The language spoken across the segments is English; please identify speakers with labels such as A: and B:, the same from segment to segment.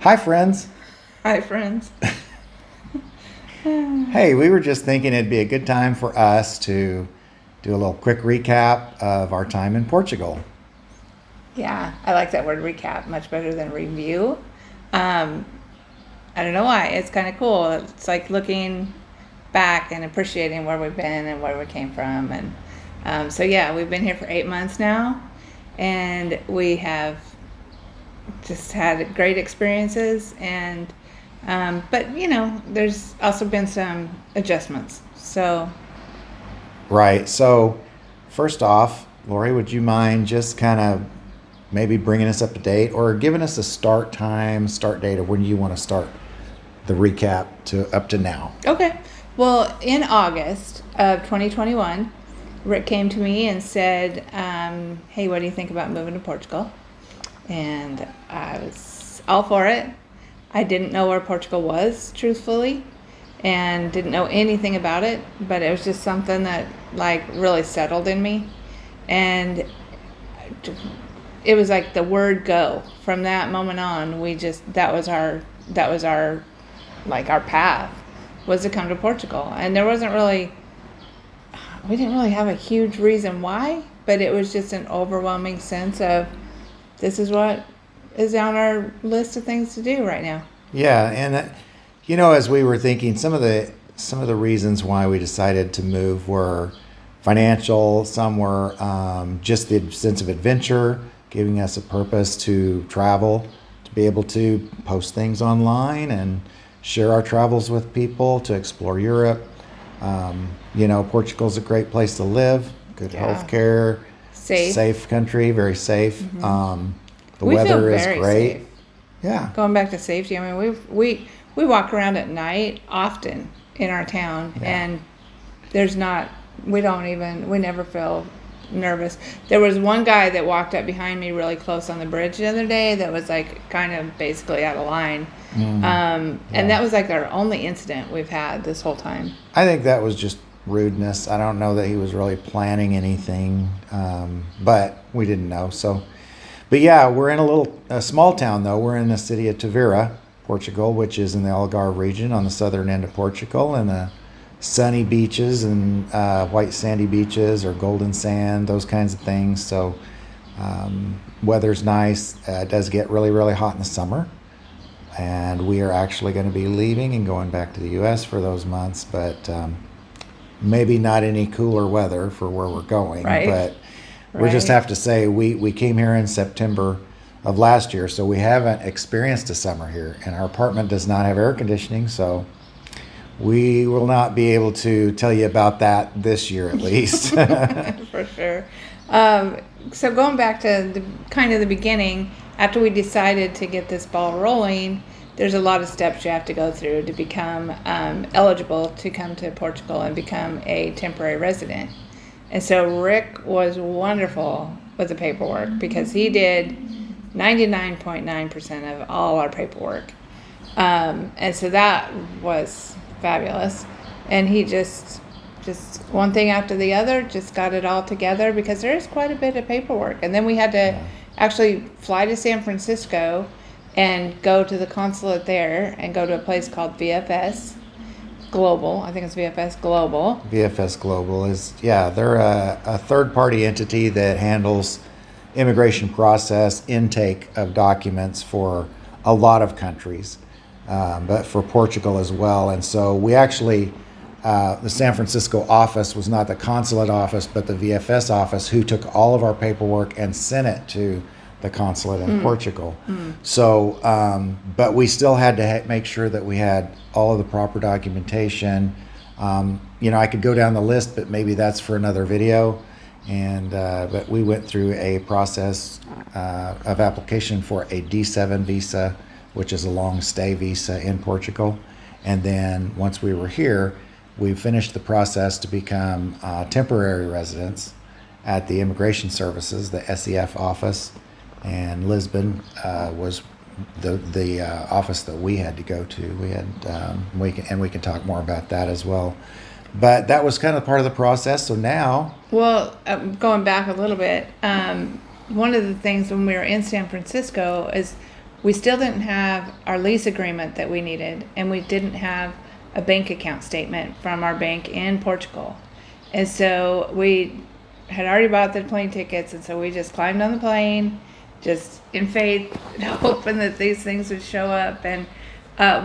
A: Hi, friends.
B: Hi, friends.
A: Hey, we were just thinking it'd be a good time for us to do a little quick recap of our time in Portugal.
B: Yeah, I like that word recap much better than review. Um, I don't know why. It's kind of cool. It's like looking back and appreciating where we've been and where we came from. And so, we've been here for 8 months now, and we have just had great experiences. But there's also been some adjustments. So,
A: Right. So, first off, Lori, would you mind just kind of maybe bringing us up to date or giving us a start date of when you want to start the recap to up to now?
B: okay. Well, in August of 2021, Rick came to me and said, hey, what do you think about moving to Portugal? And I was all for it. I didn't know where Portugal was, truthfully, and didn't know anything about it, but it was just something that like really settled in me. And it was like the word go. From that moment on, that was our like our path was to come to Portugal. And we didn't really have a huge reason why, but it was just an overwhelming sense of this is what is on our list of things to do right now.
A: Yeah, and as we were thinking, some of the reasons why we decided to move were financial. Some were just the sense of adventure, giving us a purpose to travel, to be able to post things online and share our travels with people, to explore Europe. Portugal's a great place to live, good
B: Yeah.
A: health care,
B: Safe.
A: country, very safe. The
B: We feel
A: weather is
B: very
A: great.
B: safe.
A: Yeah.
B: Going back to safety, I mean, we walk around at night often in our town,
A: Yeah.
B: and we never feel nervous. There was one guy that walked up behind me really close on the bridge the other day that was like kind of basically out of line. And that was like our only incident we've had this whole time.
A: I think that was just rudeness. I don't know that he was really planning anything, but we didn't know. So, but yeah, we're in a small town though. We're in the city of Tavira, Portugal, which is in the Algarve region on the southern end of Portugal, and the sunny beaches and white sandy beaches or golden sand, those kinds of things. So, weather's nice. It does get really, really hot in the summer. And we are actually going to be leaving and going back to the U.S. for those months, but maybe not any cooler weather for where we're going.
B: Right.
A: But we just
B: Right.
A: have to say we came here in September of last year, so we haven't experienced a summer here, and our apartment does not have air conditioning, so we will not be able to tell you about that this year at least.
B: For sure. So going back to the beginning, after we decided to get this ball rolling, there's a lot of steps you have to go through to become eligible to come to Portugal and become a temporary resident. And so Rick was wonderful with the paperwork because he did 99.9% of all our paperwork. And so that was fabulous. And he just one thing after the other, just got it all together because there is quite a bit of paperwork. And then we had to actually fly to San Francisco and go to the consulate there and go to a place called VFS Global. I think it's VFS Global.
A: VFS Global they're a third-party entity that handles immigration process, intake of documents for a lot of countries, but for Portugal as well. And so we actually, the San Francisco office was not the consulate office, but the VFS office, who took all of our paperwork and sent it to the consulate in Portugal. So, but we still had to make sure that we had all of the proper documentation. I could go down the list, but maybe that's for another video. But we went through a process of application for a D7 visa, which is a long stay visa in Portugal. And then once we were here, we finished the process to become temporary residents at the Immigration Services, the SEF office. And Lisbon was the office that we had to go to. We can talk more about that as well. But that was kind of part of the process. So now,
B: Well, going back a little bit, one of the things when we were in San Francisco is we still didn't have our lease agreement that we needed, and we didn't have a bank account statement from our bank in Portugal. And so we had already bought the plane tickets, and so we just climbed on the plane, just in faith, hoping that these things would show up. And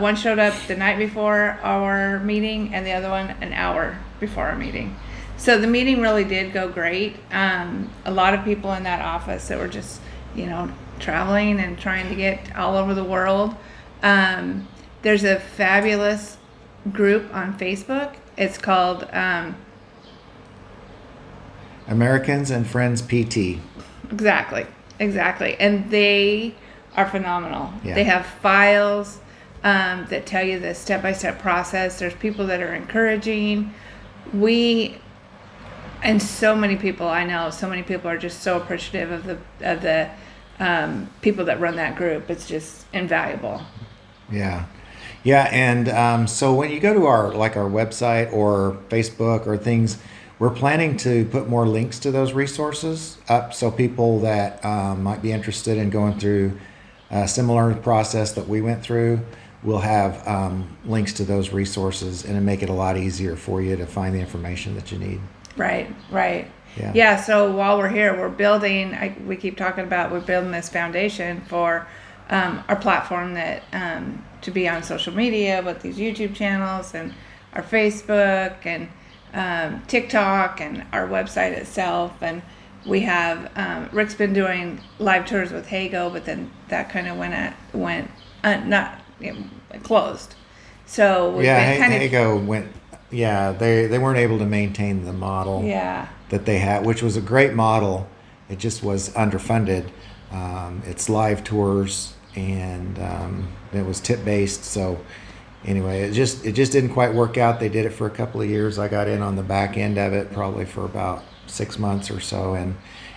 B: one showed up the night before our meeting, and the other one an hour before our meeting. So the meeting really did go great. A lot of people in that office that were just, traveling and trying to get all over the world. There's a fabulous group on Facebook. It's called
A: Americans and Friends PT.
B: Exactly. And they are phenomenal.
A: Yeah.
B: They have files that tell you the step-by-step process. There's people that are encouraging. And so many people I know, so many people are just so appreciative of the people that run that group. It's just invaluable.
A: Yeah. And so when you go to our website or Facebook or things, we're planning to put more links to those resources up, so people that might be interested in going through a similar process that we went through will have links to those resources, and it'll make it a lot easier for you to find the information that you need.
B: Right.
A: Yeah.
B: So while we're here, we're building, we're building this foundation for our platform that to be on social media with these YouTube channels and our Facebook and TikTok and our website itself. And we have Rick's been doing live tours with Hago, but then that kind of closed. So we've been kind of
A: Hago went. Yeah, they weren't able to maintain the model that they had, which was a great model. It just was underfunded. It's live tours, and it was tip based. So anyway, it just didn't quite work out. They did it for a couple of years. I got in on the back end of it, probably for about 6 months or so,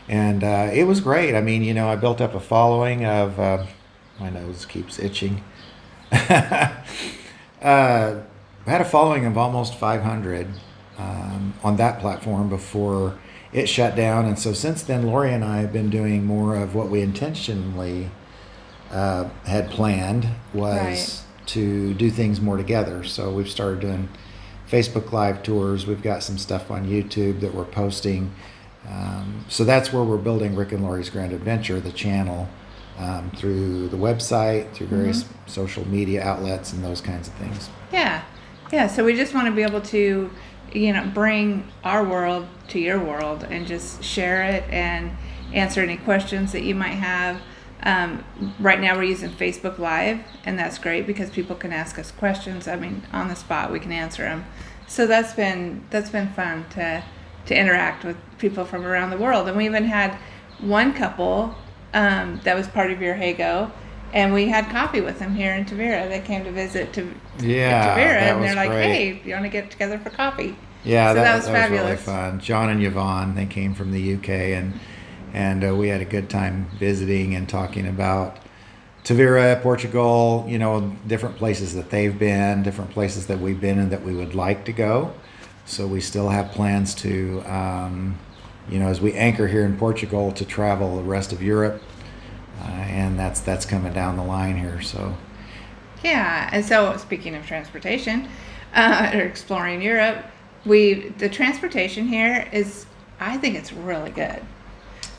A: and it was great. I mean, I built up a following of my nose keeps itching. I had a following of almost 500 on that platform before it shut down, and so since then, Lori and I have been doing more of what we intentionally had planned was to do things more together. So we've started doing Facebook live tours. We've got some stuff on YouTube that we're posting. So that's where we're building Rick and Lori's Grand Adventure, the channel, through the website, through various social media outlets and those kinds of things.
B: Yeah, so we just want to be able to, bring our world to your world and just share it and answer any questions that you might have. Right now we're using Facebook Live, and that's great because people can ask us questions. I mean, on the spot we can answer them. So that's been fun to interact with people from around the world. And we even had one couple that was part of your Hago, and we had coffee with them here in Tavira. They came to visit Tavira, and they're like,
A: great.
B: "Hey, do you want to get together for coffee?"
A: Yeah,
B: so that was
A: fabulous.
B: Really
A: fun. John and Yvonne, they came from the UK, and we had a good time visiting and talking about Tavira, Portugal. Different places that they've been, different places that we've been, and that we would like to go. So we still have plans to, as we anchor here in Portugal, to travel the rest of Europe. And that's coming down the line here. So
B: yeah, and so speaking of transportation, or exploring Europe, the transportation here is, I think it's really good.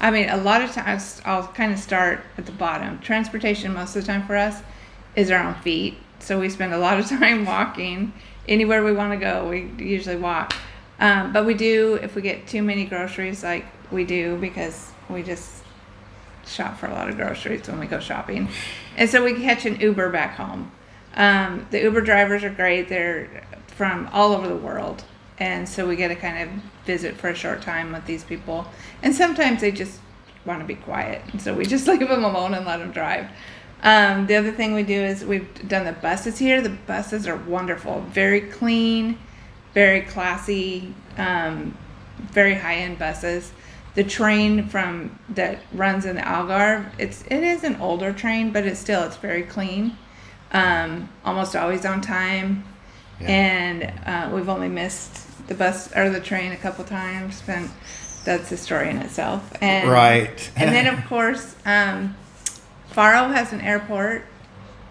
B: I mean, a lot of times I'll kind of start at the bottom. Transportation most of the time for us is our own feet, so we spend a lot of time walking. Anywhere we want to go, we usually walk. But we do, if we get too many groceries, like we do, because we just shop for a lot of groceries when we go shopping, and so we catch an Uber back home. The Uber drivers are great. They're from all over the world, and so we get to kind of visit for a short time with these people, and sometimes they just want to be quiet, and so we just leave them alone and let them drive. The other thing we do is we've done the buses here. The buses are wonderful, very clean, very classy, very high-end buses. The train that runs in the Algarve, it is an older train, but it's very clean. Almost always on time. Yeah. And we've only missed the bus or the train a couple times, and that's a story in itself. And,
A: right.
B: And then of course, Faro has an airport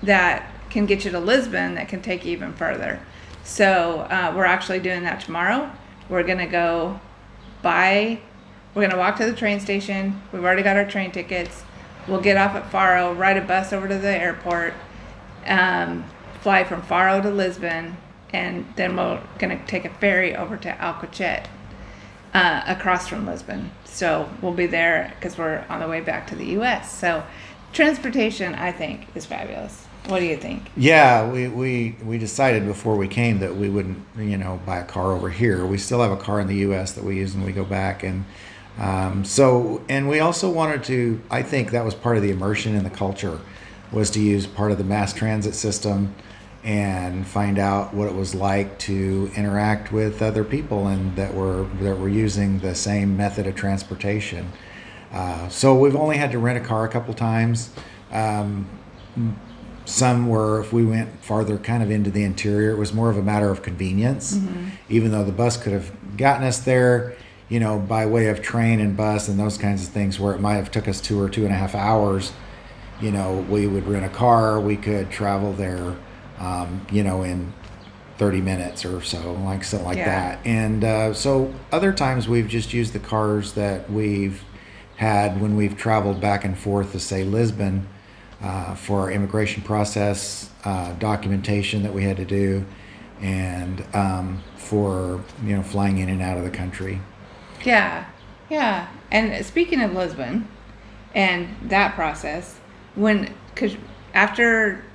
B: that can get you to Lisbon that can take you even further. So we're actually doing that tomorrow. We're gonna we're gonna walk to the train station. We've already got our train tickets. We'll get off at Faro, ride a bus over to the airport, fly from Faro to Lisbon, and then we're gonna take a ferry over to Alcochete, across from Lisbon. So we'll be there because we're on the way back to the U.S. So transportation, I think, is fabulous. What do you think?
A: Yeah, we decided before we came that we wouldn't, buy a car over here. We still have a car in the U.S. that we use when we go back, and and we also wanted to. I think that was part of the immersion in the culture, was to use part of the mass transit system and find out what it was like to interact with other people and that were using the same method of transportation. So we've only had to rent a car a couple times. Some were, if we went farther kind of into the interior, it was more of a matter of convenience, even though the bus could have gotten us there, by way of train and bus and those kinds of things, where it might have took us 2 or 2.5 hours. We would rent a car, we could travel there, in 30 minutes or so, like something like that. And so other times we've just used the cars that we've had when we've traveled back and forth to, say, Lisbon, for our immigration process, documentation that we had to do, and for flying in and out of the country.
B: Yeah. And speaking of Lisbon and that process, because after,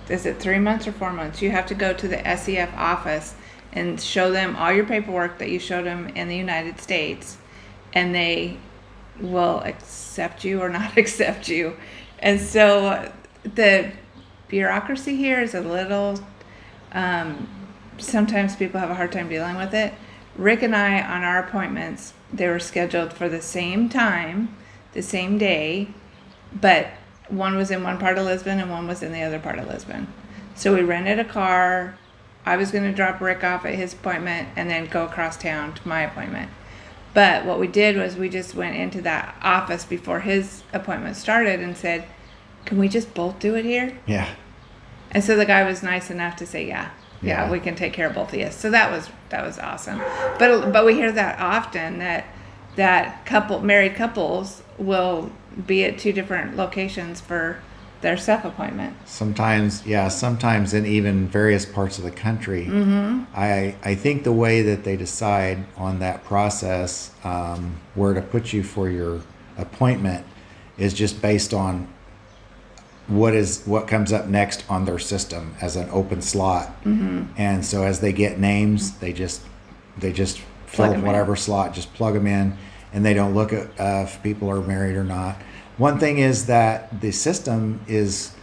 B: is it 3 months or 4 months, you have to go to the SEF office and show them all your paperwork that you showed them in the United States, and they will accept you or not accept you. And so the bureaucracy here is a little, sometimes people have a hard time dealing with it. Rick and I, on our appointments, they were scheduled for the same time, the same day, but one was in one part of Lisbon and one was in the other part of Lisbon. So we rented a car. I was going to drop Rick off at his appointment and then go across town to my appointment. But what we did was we just went into that office before his appointment started and said, "Can we just both do it here?"
A: Yeah.
B: And so the guy was nice enough to say, yeah, we can take care of both of you. So that was awesome. But we hear that often, that married couples will be at 2 different locations for their SEF appointment.
A: Sometimes in even various parts of the country. I think the way that they decide on that process, where to put you for your appointment, is just based on what comes up next on their system as an open slot. And so as they get names, they just fill whatever slot, just plug them in, and they don't look at if people are married or not. One thing is that the system is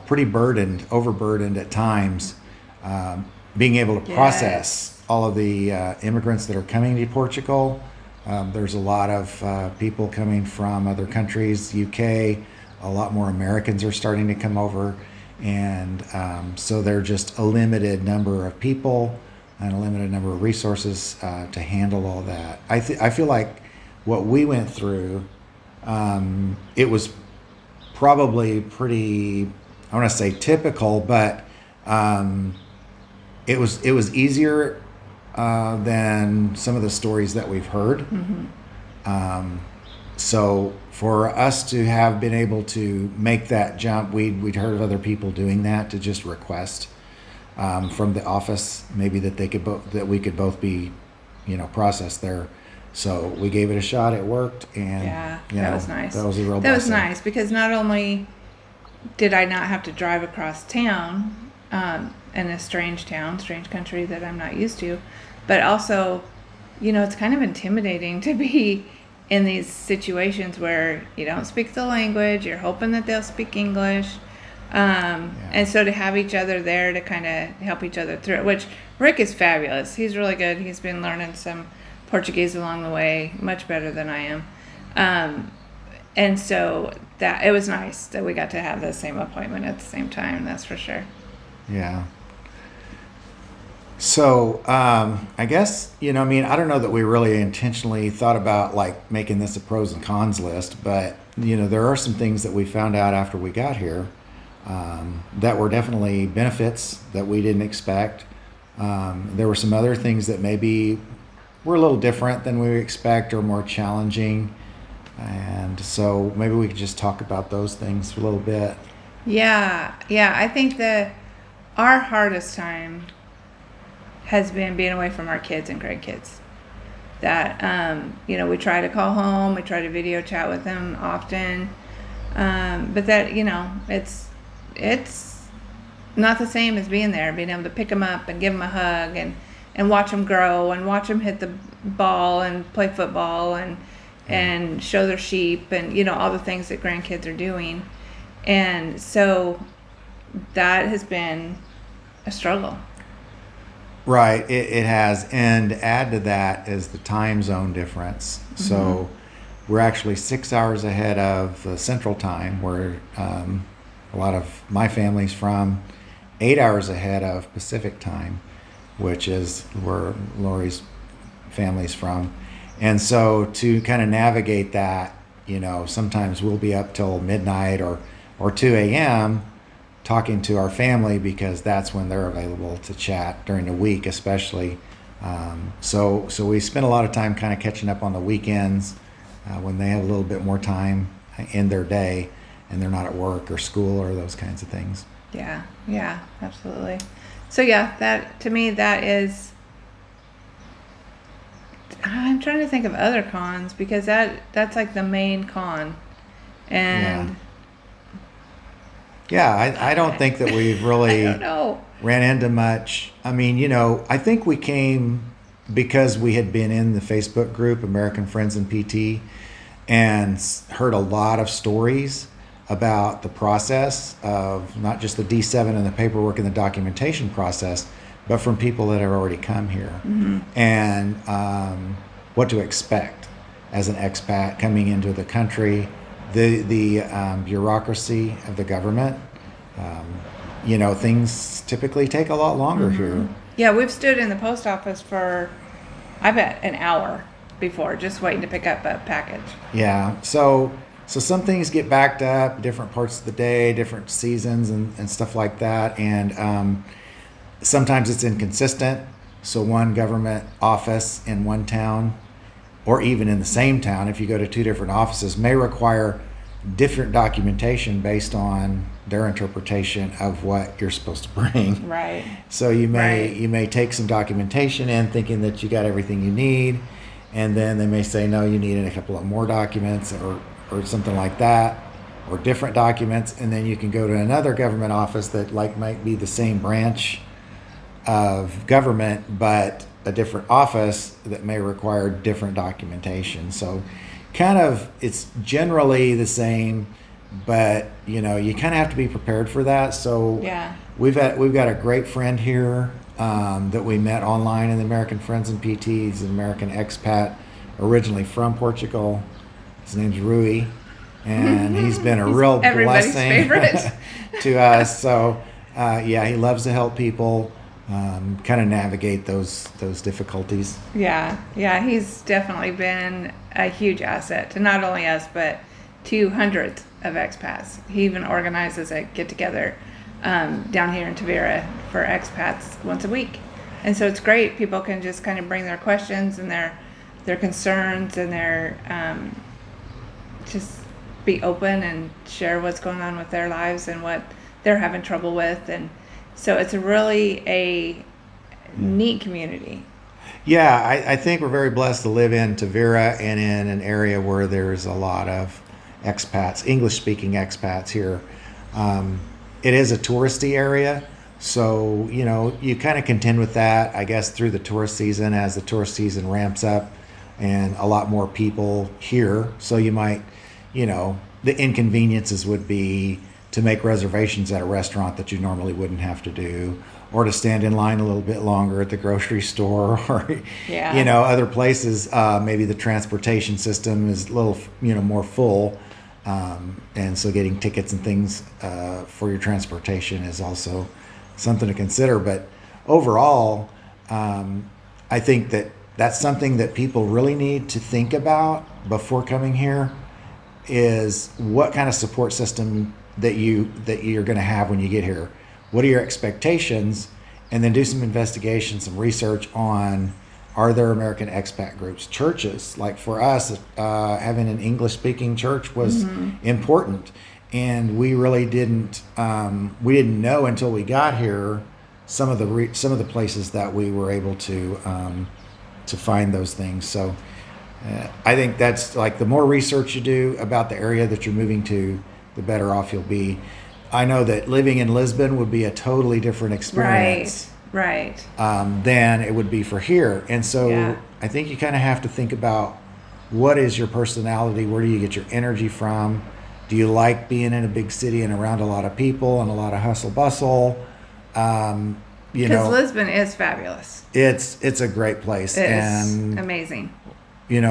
A: pretty overburdened at times, being able to process all of the immigrants that are coming to Portugal. There's a lot of people coming from other countries, UK. A lot more Americans are starting to come over, and so there are just a limited number of people and a limited number of resources to handle all that. I feel like what we went through, it was probably pretty, I want to say typical, but it was easier than some of the stories that we've heard. So for us to have been able to make that jump, we'd heard of other people doing that, to just request from the office maybe that we could both be, processed there. So we gave it a shot. It worked, and
B: that was nice.
A: That was a real blessing.
B: That was nice, because not only did I not have to drive across town in a strange country that I'm not used to, but also, it's kind of intimidating to be in these situations where you don't speak the language. You're hoping that they'll speak English. And so to have each other there to kind of help each other through it, which Rick is fabulous. He's really good. He's been learning some Portuguese along the way, much better than I am. And so that it was nice that we got to have the same appointment at the same time. That's for sure.
A: Yeah. So, I guess, I mean, I don't know that we really intentionally thought about like making this a pros and cons list, but, there are some things that we found out after we got here that were definitely benefits that we didn't expect. There were some other things that maybe were a little different than we expect or more challenging. And so maybe we could just talk about those things for a little bit.
B: Yeah, yeah. I think that our hardest time has been being away from our kids and grandkids. That we try to call home, we try to video chat with them often, but that it's not the same as being there, being able to pick them up and give them a hug and watch them grow and watch them hit the ball and play football and show their sheep and all the things that grandkids are doing, and so that has been a struggle.
A: Right, it has. And add to that is the time zone difference. Mm-hmm. So we're actually 6 hours ahead of the Central Time, where a lot of my family's from, 8 hours ahead of Pacific Time, which is where Lori's family's from. And so to kind of navigate that, sometimes we'll be up till midnight or 2 a.m. talking to our family because that's when they're available to chat during the week, especially. So we spend a lot of time kind of catching up on the weekends when they have a little bit more time in their day and they're not at work or school or those kinds of things.
B: Yeah, absolutely. So yeah, that to me, that is, I'm trying to think of other cons because that's like the main con. And
A: yeah, I don't think that we've really
B: I don't know.
A: ran into much. I mean, I think we came because we had been in the Facebook group, American Friends in PT, and heard a lot of stories about the process of not just the D7 and the paperwork and the documentation process, but from people that have already come here. Mm-hmm. And what to expect as an expat coming into the country, the bureaucracy of the government. Things typically take a lot longer here.
B: Yeah, we've stood in the post office for, I bet, an hour before, just waiting to pick up a package.
A: Yeah, so some things get backed up, different parts of the day, different seasons and stuff like that. And sometimes it's inconsistent. So one government office in one town, or even in the same town, if you go to two different offices, may require different documentation based on their interpretation of what you're supposed to bring.
B: Right.
A: So you may take some documentation in thinking that you got everything you need, and then they may say, no, you need a couple of more documents or something like that, or different documents, and then you can go to another government office that might be the same branch of government, but a different office that may require different documentation. So kind of it's generally the same, but you kind of have to be prepared for that. So
B: yeah,
A: we've got a great friend here that we met online in the American Friends and PT. He's an American expat, originally from Portugal. His name's Rui, and he's been a real blessing to us. So he loves to help people kind of navigate those difficulties.
B: Yeah, he's definitely been a huge asset to not only us, but to hundreds of expats. He even organizes a get-together down here in Tavira for expats once a week. And so it's great. People can just kind of bring their questions and their concerns and their just be open and share what's going on with their lives and what they're having trouble with. And so it's really a neat community.
A: Yeah, I think we're very blessed to live in Tavira and in an area where there's a lot of expats, English-speaking expats here. It is a touristy area, so you kind of contend with that, I guess, through the tourist season as the tourist season ramps up and a lot more people here. So you might, the inconveniences would be to make reservations at a restaurant that you normally wouldn't have to do, or to stand in line a little bit longer at the grocery store, or other places. Maybe the transportation system is a little more full, and so getting tickets and things for your transportation is also something to consider. But overall, I think that that's something that people really need to think about before coming here, is what kind of support system that you're going to have when you get here. What are your expectations? And then do some investigation, some research on, are there American expat groups, churches? Like for us, having an English-speaking church was important, and we really didn't know until we got here some of the places that we were able to find those things. So I think that's like, the more research you do about the area that you're moving to, the better off you'll be. I know that living in Lisbon would be a totally different experience.
B: Right.
A: Than it would be for here. And so
B: Yeah.
A: I think you kind of have to think about, what is your personality? Where do you get your energy from? Do you like being in a big city and around a lot of people and a lot of hustle bustle?
B: Because Lisbon is fabulous.
A: It's a great place.
B: It
A: and
B: is amazing.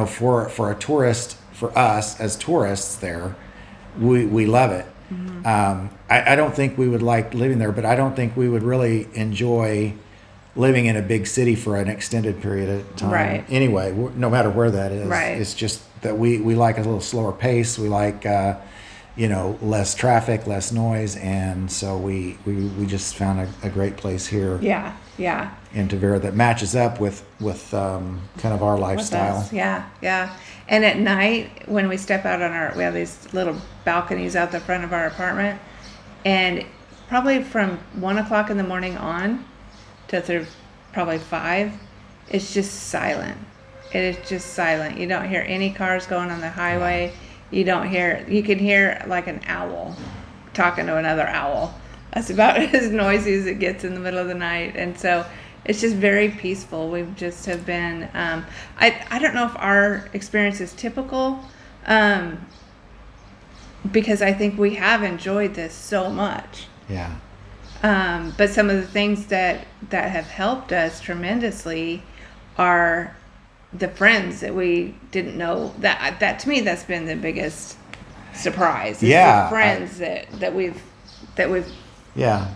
A: For a tourist, for us as tourists there, we love it. I don't think we would like living there, but I don't think we would really enjoy living in a big city for an extended period of time.
B: Right.
A: Anyway, no matter where that is.
B: Right.
A: It's just that we like a little slower pace. We like, less traffic, less noise. And so we just found a great place here
B: Yeah.
A: in Tavira that matches up with kind of our
B: With
A: lifestyle.
B: us. Yeah. And at night, when we step out we have these little balconies out the front of our apartment, and probably from 1 o'clock in the morning on to through probably 5, it's just silent. It is just silent. You don't hear any cars going on the highway. You can hear like an owl talking to another owl. That's about as noisy as it gets in the middle of the night. And so it's just very peaceful. We've just have been, I don't know if our experience is typical, because I think we have enjoyed this so much.
A: Yeah.
B: But some of the things that have helped us tremendously are the friends that we didn't know. That to me, that's been the biggest surprise. Is
A: Yeah,
B: the friends that we've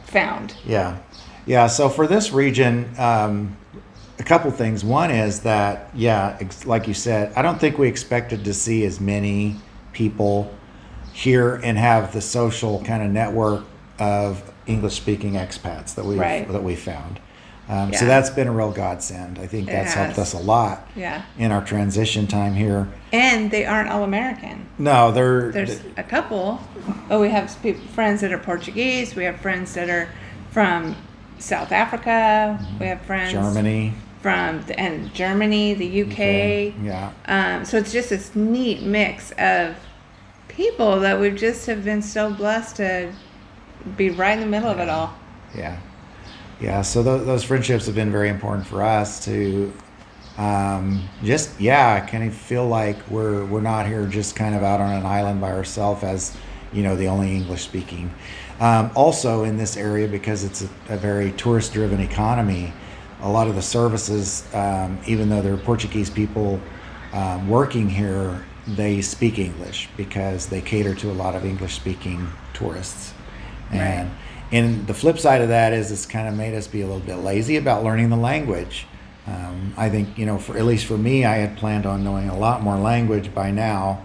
B: found.
A: Yeah. So for this region, a couple things. One is that, like you said, I don't think we expected to see as many people here and have the social kind of network of English-speaking expats that we found. So that's been a real godsend. I think that's helped us a lot in our transition time here.
B: And they aren't all American.
A: No,
B: There's a couple. Oh, we have friends that are Portuguese. We have friends that are from South Africa. We have friends
A: Germany.
B: from Germany, the UK.
A: Yeah.
B: So it's just this neat mix of people that we just have been so blessed to be right in the middle of it all.
A: Yeah. So those friendships have been very important for us to kind of feel like we're not here just kind of out on an island by ourselves as, the only English speaking. Also in this area, because it's a very tourist driven economy, a lot of the services, even though there are Portuguese people working here, they speak English because they cater to a lot of English speaking tourists. And the flip side of that is it's kind of made us be a little bit lazy about learning the language. I think, at least for me, I had planned on knowing a lot more language by now,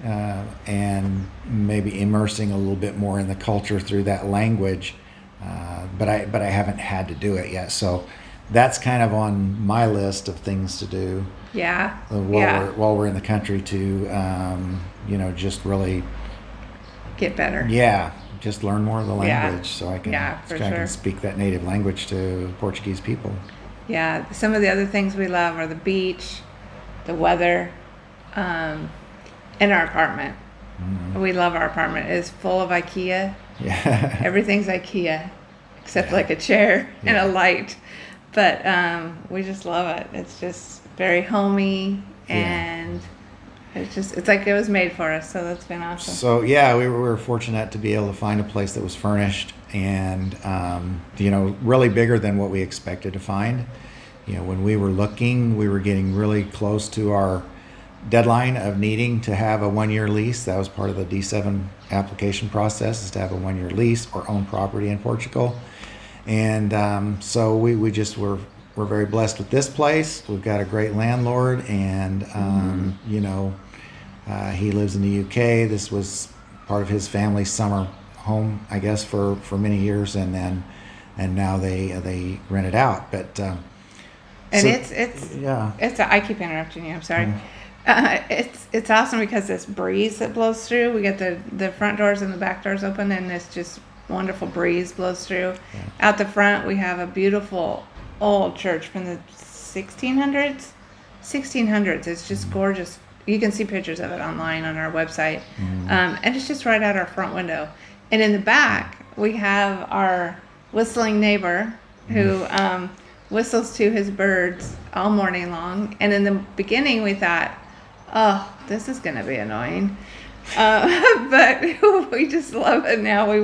A: and maybe immersing a little bit more in the culture through that language. But I haven't had to do it yet. So that's kind of on my list of things to do. While we're in the country to, just really
B: get better.
A: Just learn more of the language so I can speak that native language to Portuguese people.
B: Yeah, some of the other things we love are the beach, the weather, and our apartment. We love our apartment. It's full of IKEA.
A: Yeah.
B: Everything's IKEA, except like a chair and a light. But we just love it. It's just very homey, and it's like it was made for us. So that's been awesome.
A: So we were fortunate to be able to find a place that was furnished and really bigger than what we expected to find. When we were looking, we were getting really close to our deadline of needing to have a 1-year lease. That was part of the D7 application process, is to have a 1-year lease or own property in Portugal. And so we just were we're very blessed with this place. We've got a great landlord, and he lives in the UK. This was part of his family's summer home, I guess, for many years, and now they rent it out. But
B: I keep interrupting you. I'm sorry. It's awesome because this breeze that blows through. We get the front doors and the back doors open, and this just wonderful breeze blows through. Yeah. Out the front, we have a beautiful old church from the 1600s. It's just gorgeous. You can see pictures of it online on our website. And it's just right out our front window. And in the back, we have our whistling neighbor who whistles to his birds all morning long. And in the beginning, we thought, oh, this is going to be annoying. But we just love it now. We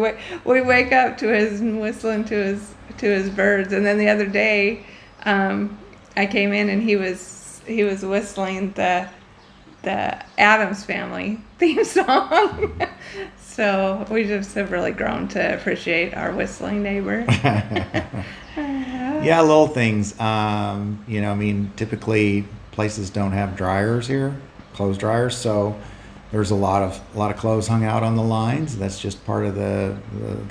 B: wake up to his whistling to his birds. And then the other day, I came in and he was whistling the Addams Family theme song. So we just have really grown to appreciate our whistling neighbor.
A: Yeah, little things. Typically places don't have dryers here, clothes dryers, so there's a lot of clothes hung out on the lines. That's just part of the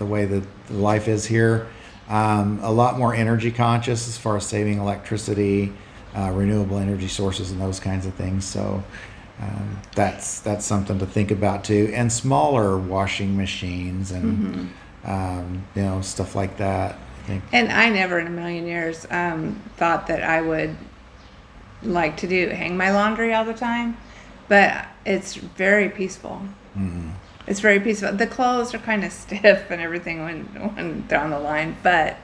A: way that life is here. A lot more energy conscious as far as saving electricity, renewable energy sources, and those kinds of things. So that's something to think about too. And smaller washing machines and stuff like that. I think. And
B: I never in a million years thought that I would like to hang my laundry all the time, but it's very peaceful. Mm-hmm. It's very peaceful. The clothes are kind of stiff and everything when they're on the line, but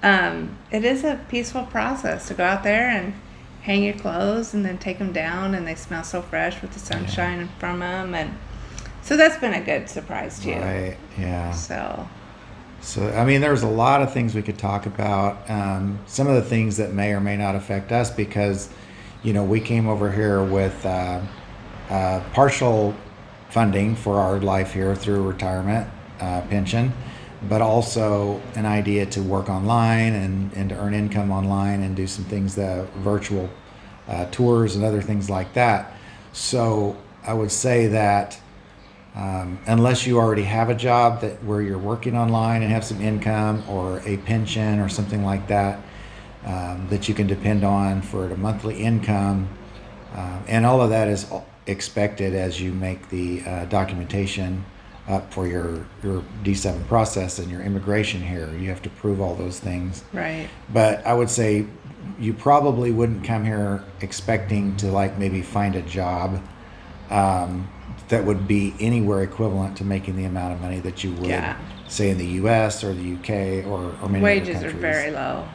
B: it is a peaceful process to go out there and hang your clothes and then take them down, and they smell so fresh with the sunshine from them, and so that's been a good surprise too.
A: Right. Yeah.
B: So
A: there's a lot of things we could talk about. Some of the things that may or may not affect us because, we came over here with partial funding for our life here through retirement pension, but also an idea to work online and to earn income online and do some things, virtual tours and other things like that. So I would say that unless you already have a job where you're working online and have some income or a pension or something like that, that you can depend on for a monthly income, and all of that is expected as you make the documentation up for your D7 process and your immigration here. You have to prove all those things.
B: Right.
A: But I would say you probably wouldn't come here expecting to maybe find a job that would be anywhere equivalent to making the amount of money that you would, say, in the U.S. or the UK or many
B: wages
A: other countries.
B: Are very low.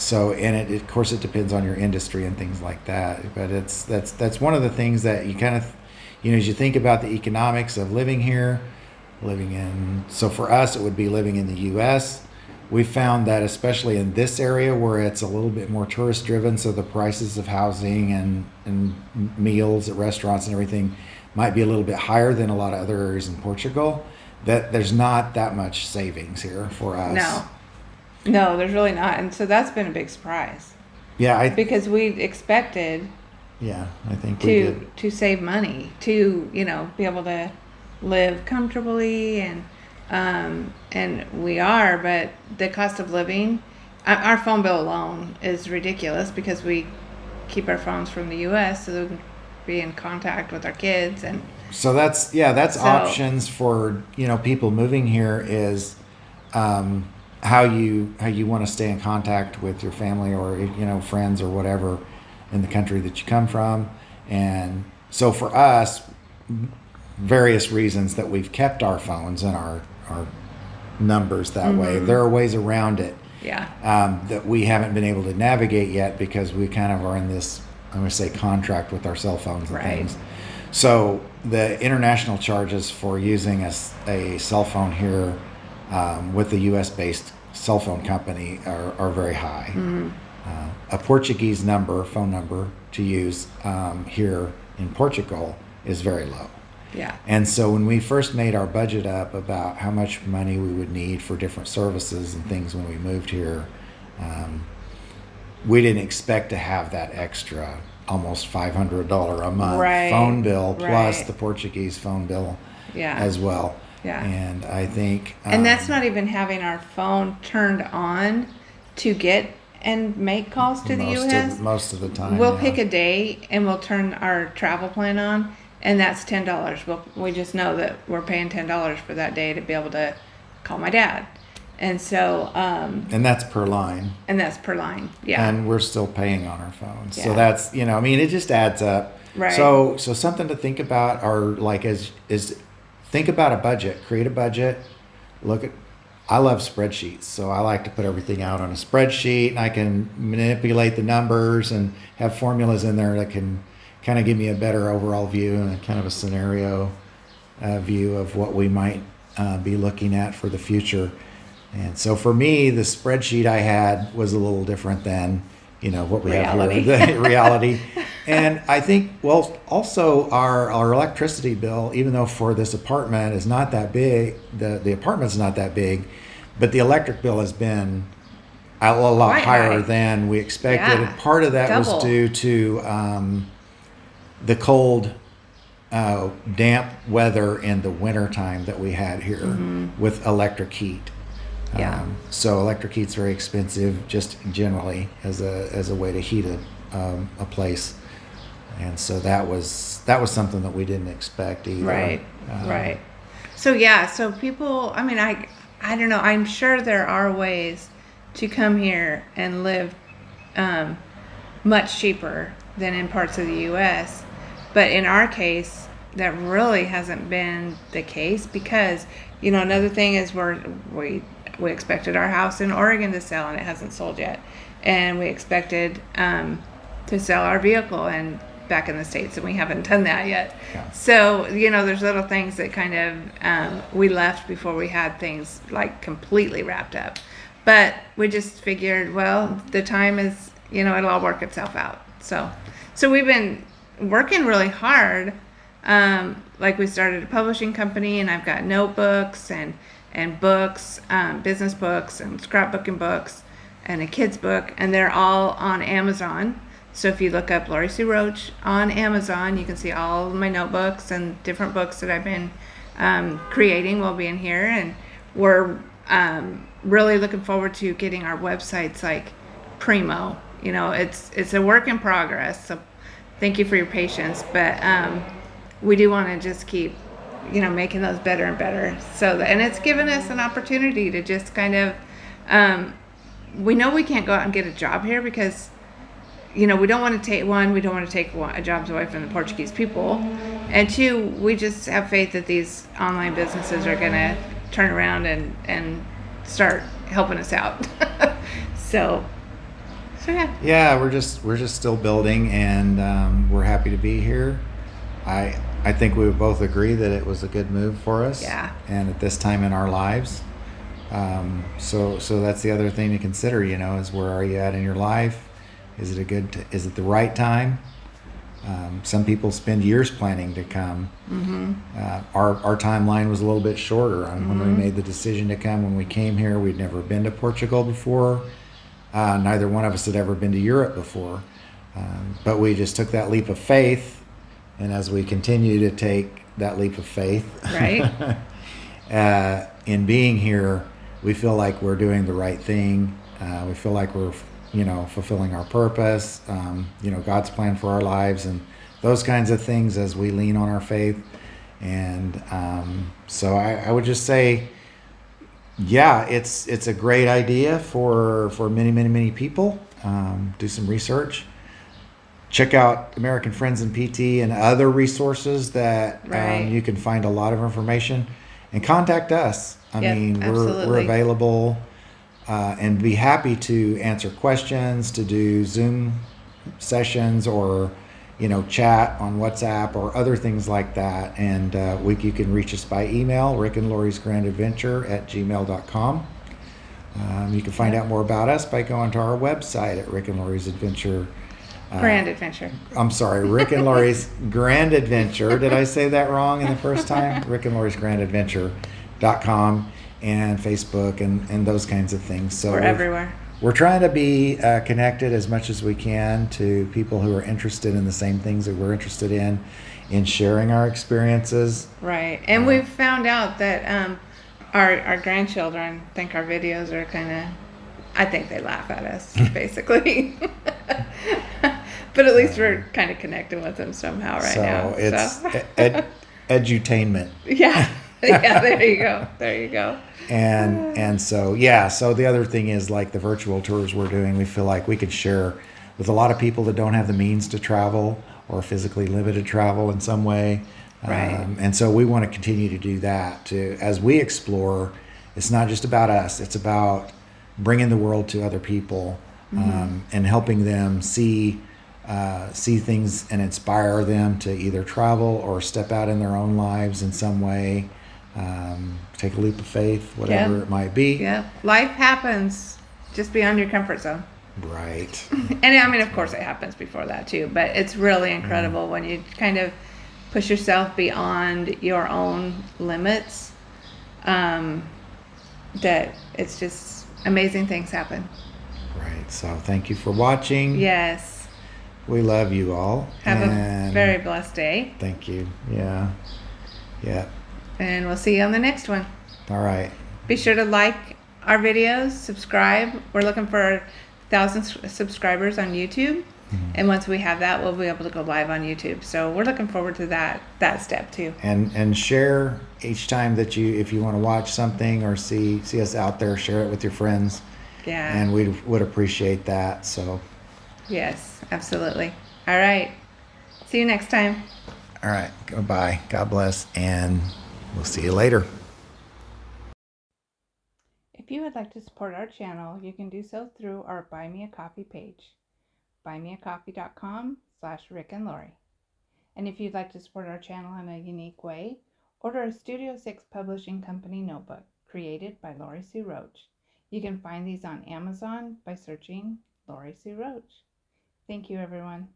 A: Of course, it depends on your industry and things like that. But that's one of the things that you kind of, as you think about the economics of living here, so for us, it would be living in the U.S. We found that especially in this area where it's a little bit more tourist driven, so the prices of housing and meals at restaurants and everything might be a little bit higher than a lot of other areas in Portugal, that there's not that much savings here for us.
B: No, there's really not. And so that's been a big surprise.
A: Yeah.
B: Because we expected
A: I think we did.
B: To save money, to, be able to live comfortably, and we are, but the cost of living, our phone bill alone is ridiculous because we keep our phones from the U.S. so that we can be in contact with our kids. And
A: so that's options for, people moving here is how you want to stay in contact with your family or, friends or whatever in the country that you come from. And so for us, various reasons that we've kept our phones and our numbers that way. There are ways around it that we haven't been able to navigate yet because we kind of are in this, I'm going to say, contract with our cell phones and things. So the international charges for using a cell phone here with the U.S.-based cell phone company are very high. A Portuguese phone number to use here in Portugal is very low.
B: Yeah.
A: And so when we first made our budget up about how much money we would need for different services and things when we moved here, we didn't expect to have that extra almost $500 a month
B: Right,
A: phone bill plus
B: right.
A: the Portuguese phone bill
B: Yeah.
A: as well.
B: Yeah.
A: And I think
B: And that's not even having our phone turned on to get and make calls to the U.S.
A: most of the time.
B: We'll
A: yeah.
B: pick a day and we'll turn our travel plan on, and that's $10. We just know that we're paying $10 for that day to be able to call my dad, and so
A: and that's per line.
B: and that's per line. Yeah.
A: And we're still paying on our phones.
B: Yeah.
A: So that's, I mean, it just adds up.
B: Right.
A: So something to think about is think about a budget, create a budget, I love spreadsheets. So I like to put everything out on a spreadsheet, and I can manipulate the numbers and have formulas in there that can kind of give me a better overall view and kind of a scenario view of what we might be looking at for the future. And so for me, the spreadsheet I had was a little different than, what we
B: Reality.
A: have here, the reality. And I think, also our electricity bill, even though for this apartment is not that big, the apartment's not that big, but the electric bill has been a lot
B: Quite
A: higher
B: high.
A: than we expected.
B: Yeah.
A: Part of that
B: Double.
A: was due to the cold, damp weather in the wintertime that we had here with electric heat.
B: Yeah.
A: So electric heat's very expensive, just generally as a way to heat a place, and so that was something that we didn't expect either.
B: Right. Right. So yeah. So people. I mean, I don't know. I'm sure there are ways to come here and live much cheaper than in parts of the U.S. But in our case, that really hasn't been the case because, another thing is we expected our house in Oregon to sell, and it hasn't sold yet. And we expected to sell our vehicle and back in the States, and we haven't done that yet.
A: Yeah.
B: So, there's little things that kind of we left before we had things like completely wrapped up. But we just figured, well, the time is, it'll all work itself out. So we've been working really hard. Like we started a publishing company, and I've got notebooks and books, business books and scrapbooking books and a kid's book, and they're all on Amazon. So if you look up Lori Sue Roach on Amazon, you can see all of my notebooks and different books that I've been creating while being here. And we're really looking forward to getting our websites like primo. It's a work in progress. So thank you for your patience, but we do want to just keep making those better and better. And it's given us an opportunity to just kind of, we know we can't go out and get a job here because, we don't want to take jobs away from the Portuguese people. And two, we just have faith that these online businesses are going to turn around and start helping us out. So yeah.
A: Yeah, we're just still building, and we're happy to be here. I think we would both agree that it was a good move for us.
B: Yeah.
A: And at this time in our lives. So that's the other thing to consider, is where are you at in your life? Is it the right time? Some people spend years planning to come.
B: Mm-hmm.
A: Our timeline was a little bit shorter on when we made the decision to come. When we came here, we'd never been to Portugal before. Neither one of us had ever been to Europe before. But we just took that leap of faith. And as we continue to take that leap of faith,
B: Right.
A: In being here, we feel like we're doing the right thing. We feel like we're, fulfilling our purpose, God's plan for our lives and those kinds of things as we lean on our faith. And so I would just say, yeah, it's a great idea for many, many, many people. Do some research. Check out American Friends in PT and other resources that
B: Right.
A: You can find a lot of information, and contact us.
B: Yep,
A: we're
B: absolutely.
A: available and be happy to answer questions, to do Zoom sessions or chat on WhatsApp or other things like that. And you can reach us by email, rickandloriesgrandadventure@gmail.com. You can find out more about us by going to our website at Rick and Lori's Adventure.
B: Grand Adventure.
A: I'm sorry, Rick and Lori's Grand Adventure. Did I say that wrong in the first time? Rick and Lori's Grandadventure.com and Facebook and those kinds of things. So
B: We're everywhere.
A: we're trying to be connected as much as we can to people who are interested in the same things that we're interested in sharing our experiences.
B: Right. And we've found out that our grandchildren think our videos are kind of, I think they laugh at us, basically. But at least we're kind of connecting with them somehow right now.
A: It's edutainment.
B: Yeah. Yeah, there you go. There you go.
A: And so the other thing is, like the virtual tours we're doing, we feel like we could share with a lot of people that don't have the means to travel or physically limited travel in some way.
B: Right.
A: And so we want to continue to do that as we explore. It's not just about us, it's about bringing the world to other people, and helping them see things and inspire them to either travel or step out in their own lives in some way. Take a leap of faith, whatever it might be.
B: Yeah, life happens just beyond your comfort zone.
A: Right.
B: And I mean, of course, it happens before that too. But it's really incredible when you kind of push yourself beyond your own limits. That it's just amazing things happen.
A: Right. So thank you for watching.
B: Yes.
A: We love you all.
B: Have a very blessed day.
A: Thank you. Yeah. Yeah.
B: And we'll see you on the next one.
A: All right.
B: Be sure to like our videos, subscribe. We're looking for 1,000 subscribers on YouTube. And once we have that, we'll be able to go live on YouTube. So we're looking forward to that step too.
A: And share each time that if you want to watch something or see us out there, share it with your friends.
B: Yeah.
A: And we would appreciate that. So.
B: Yes, absolutely. All right. See you next time.
A: All right. Goodbye. God bless. And we'll see you later.
B: If you would like to support our channel, you can do so through our Buy Me a Coffee page, buymeacoffee.com/Rick and Lori. And if you'd like to support our channel in a unique way, order a Studio 6 Publishing Company notebook created by Lori Sue Roach. You can find these on Amazon by searching Lori Sue Roach. Thank you, everyone.